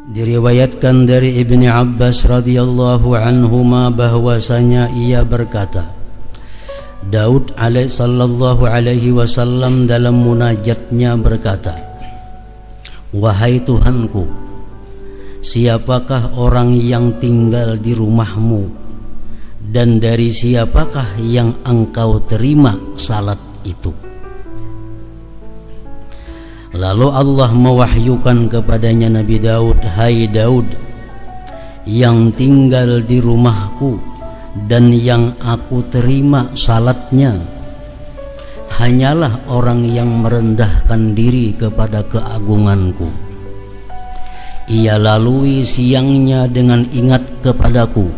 Diriwayatkan dari Ibni Abbas radhiyallahu anhuma bahwasanya ia berkata, Daud sallallahu alaihi wasallam dalam munajatnya berkata, "Wahai Tuhanku, siapakah orang yang tinggal di rumahmu dan dari siapakah yang engkau terima salat itu?" Lalu Allah mewahyukan kepadanya Nabi Daud, "Hai Daud, yang tinggal di rumahku dan yang aku terima salatnya hanyalah orang yang merendahkan diri kepada keagunganku. Ia lalui siangnya dengan ingat kepadaku,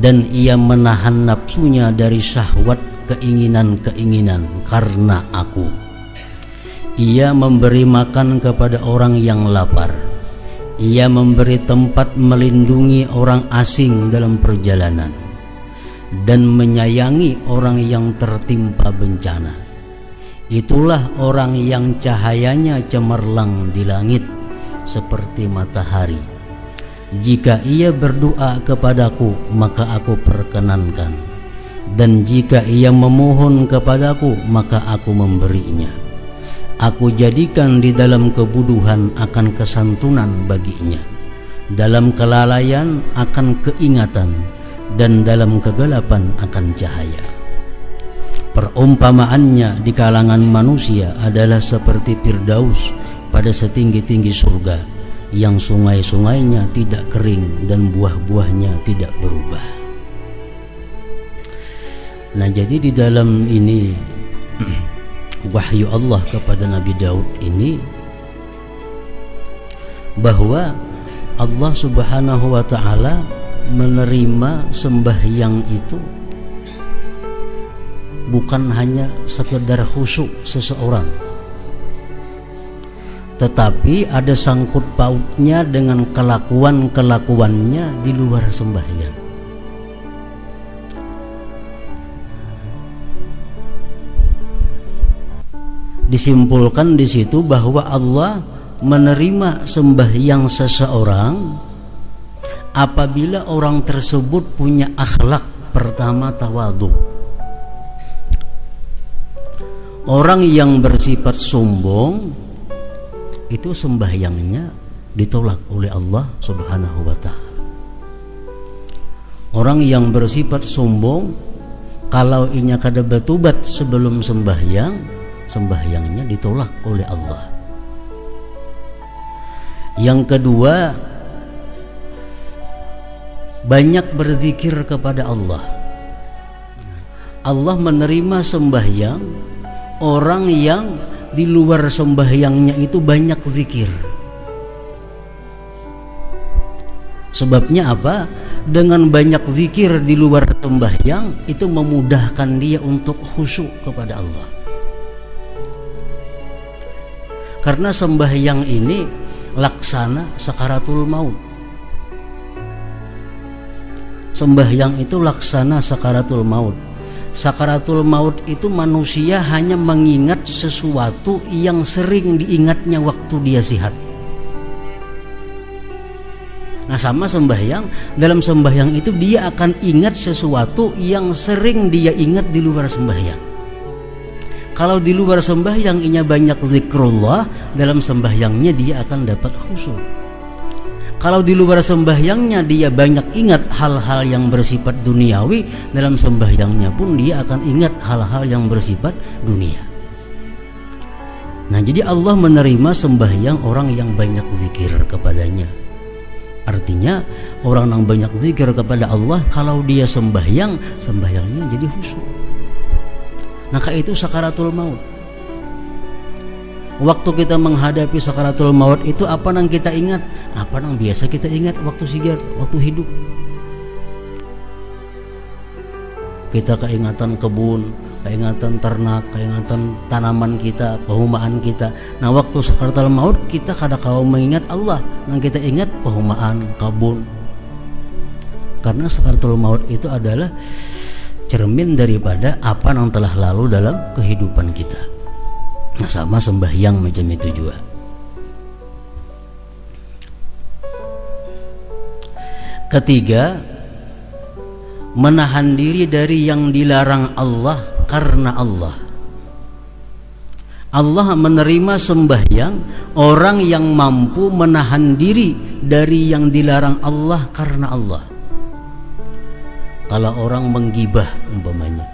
dan ia menahan nafsunya dari syahwat keinginan-keinginan karena aku. Ia memberi makan kepada orang yang lapar. Ia memberi tempat melindungi orang asing dalam perjalanan, dan menyayangi orang yang tertimpa bencana. Itulah orang yang cahayanya cemerlang di langit seperti matahari. Jika ia berdoa kepadaku, maka aku perkenankan, dan jika ia memohon kepadaku, maka aku memberinya. Aku jadikan di dalam kebuduhan akan kesantunan baginya, dalam kelalaian akan keingatan, dan dalam kegelapan akan cahaya. Perumpamaannya di kalangan manusia adalah seperti Firdaus pada setinggi-tinggi surga, yang sungai-sungainya tidak kering dan buah-buahnya tidak berubah." Nah, jadi di dalam ini wahyu Allah kepada Nabi Daud ini, bahwa Allah Subhanahu wa ta'ala menerima sembahyang itu bukan hanya sekedar khusyuk seseorang, tetapi ada sangkut pautnya dengan kelakuan-kelakuannya di luar sembahyang. Disimpulkan di situ bahwa Allah menerima sembahyang seseorang apabila orang tersebut punya akhlak. Pertama, tawadhu. Orang yang bersifat sombong itu sembahyangnya ditolak oleh Allah Subhanahu wa ta'ala. Orang yang bersifat sombong, kalau inya kada bertobat sebelum sembahyangnya ditolak oleh Allah. Yang kedua, banyak berzikir kepada Allah. Allah menerima sembahyang orang yang di luar sembahyangnya itu banyak zikir. Sebabnya apa? Dengan banyak zikir di luar sembahyang itu memudahkan dia untuk khusyuk kepada Allah. Karena sembahyang ini laksana sakaratul maut. Sembahyang itu laksana sakaratul maut. Sakaratul maut itu manusia hanya mengingat sesuatu yang sering diingatnya waktu dia sehat. Nah, sama sembahyang, dalam sembahyang itu dia akan ingat sesuatu yang sering dia ingat di luar sembahyang. Kalau di luar sembahyang inya banyak zikrullah, dalam sembahyangnya dia akan dapat khusyuk. Kalau di luar sembahyangnya dia banyak ingat hal-hal yang bersifat duniawi, dalam sembahyangnya pun dia akan ingat hal-hal yang bersifat dunia. Nah, jadi Allah menerima sembahyang orang yang banyak zikir kepadanya. Artinya orang yang banyak zikir kepada Allah, kalau dia sembahyangnya jadi khusyuk. Maka itu sakaratul maut. Waktu kita menghadapi sakaratul maut itu apa yang kita ingat? Apa yang biasa kita ingat waktu sigar, waktu hidup? Kita keingatan kebun, keingatan ternak, keingatan tanaman kita, perumahan kita. Nah, waktu sakaratul maut kita kadang-kadang mengingat Allah, yang kita ingat perumahan, kebun. Karena sakaratul maut itu adalah cermin daripada apa yang telah lalu dalam kehidupan kita. Nah, sama sembahyang macam itu juga. Ketiga, menahan diri dari yang dilarang Allah karena Allah. Allah menerima sembahyang orang yang mampu menahan diri dari yang dilarang Allah karena Allah. Kalau orang menggibah umpamanya,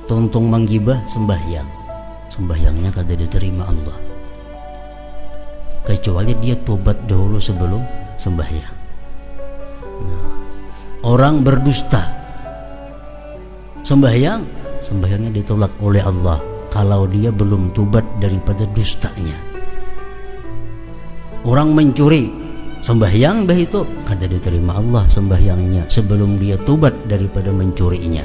tuntung menggibah sembahyang, sembahyangnya kada diterima Allah, kecuali dia tobat dahulu sebelum sembahyang. Nah, orang berdusta, sembahyangnya ditolak oleh Allah kalau dia belum tobat daripada dustanya. Orang mencuri, sembahyang bah itu kada diterima Allah sembahyangnya sebelum dia tobat daripada mencurinya.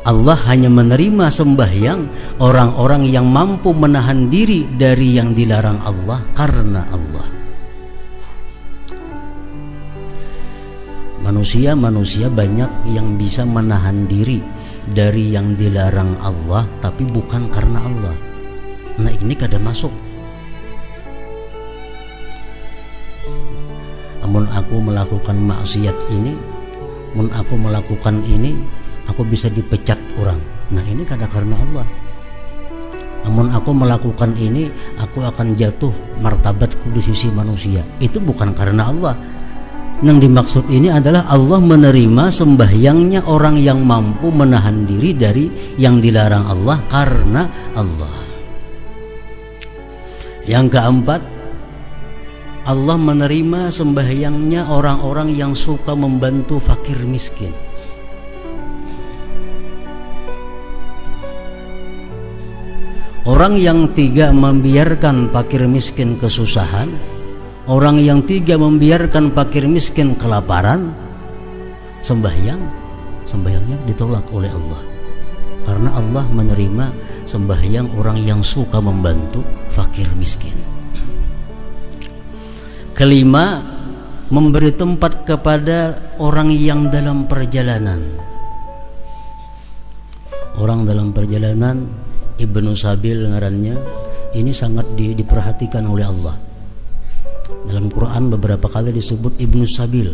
Allah hanya menerima sembahyang orang-orang yang mampu menahan diri dari yang dilarang Allah karena Allah. Manusia banyak yang bisa menahan diri dari yang dilarang Allah tapi bukan karena Allah. Nah, ini kada masuk. Amun aku melakukan maksiat ini, mun aku melakukan ini, aku bisa dipecat orang. Nah, ini kada karena Allah. Amun aku melakukan ini, aku akan jatuh martabatku di sisi manusia. Itu bukan karena Allah. Yang dimaksud ini adalah Allah menerima sembahyangnya orang yang mampu menahan diri dari yang dilarang Allah karena Allah. Yang keempat, Allah menerima sembahyangnya orang-orang yang suka membantu fakir miskin. Orang yang tiga membiarkan fakir miskin kesusahan, orang yang tiga membiarkan fakir miskin kelaparan, sembahyangnya ditolak oleh Allah. Karena Allah menerima sembahyang orang yang suka membantu fakir miskin. Kelima, memberi tempat kepada orang yang dalam perjalanan. Orang dalam perjalanan, Ibnu Sabil ngarannya, ini sangat diperhatikan oleh Allah. Dalam Quran beberapa kali disebut Ibnu Sabil,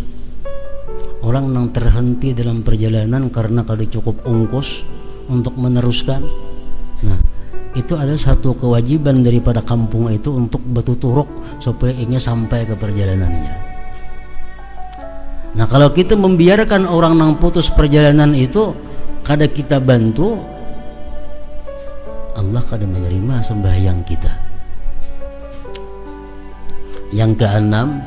orang yang terhenti dalam perjalanan karena kada cukup ongkos untuk meneruskan. Nah, itu adalah satu kewajiban daripada kampung itu untuk bertuturuk supaya ingin sampai ke perjalanannya. Nah, kalau kita membiarkan orang yang putus perjalanan itu kada kita bantu, Allah kada menerima sembahyang kita. Yang keenam,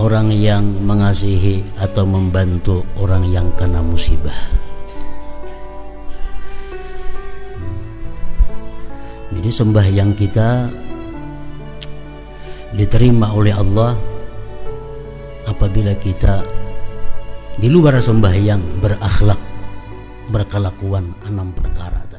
orang yang mengasihi atau membantu orang yang kena musibah. Jadi sembahyang kita diterima oleh Allah apabila kita di luar sembahyang berakhlak, berkelakuan 6 perkara.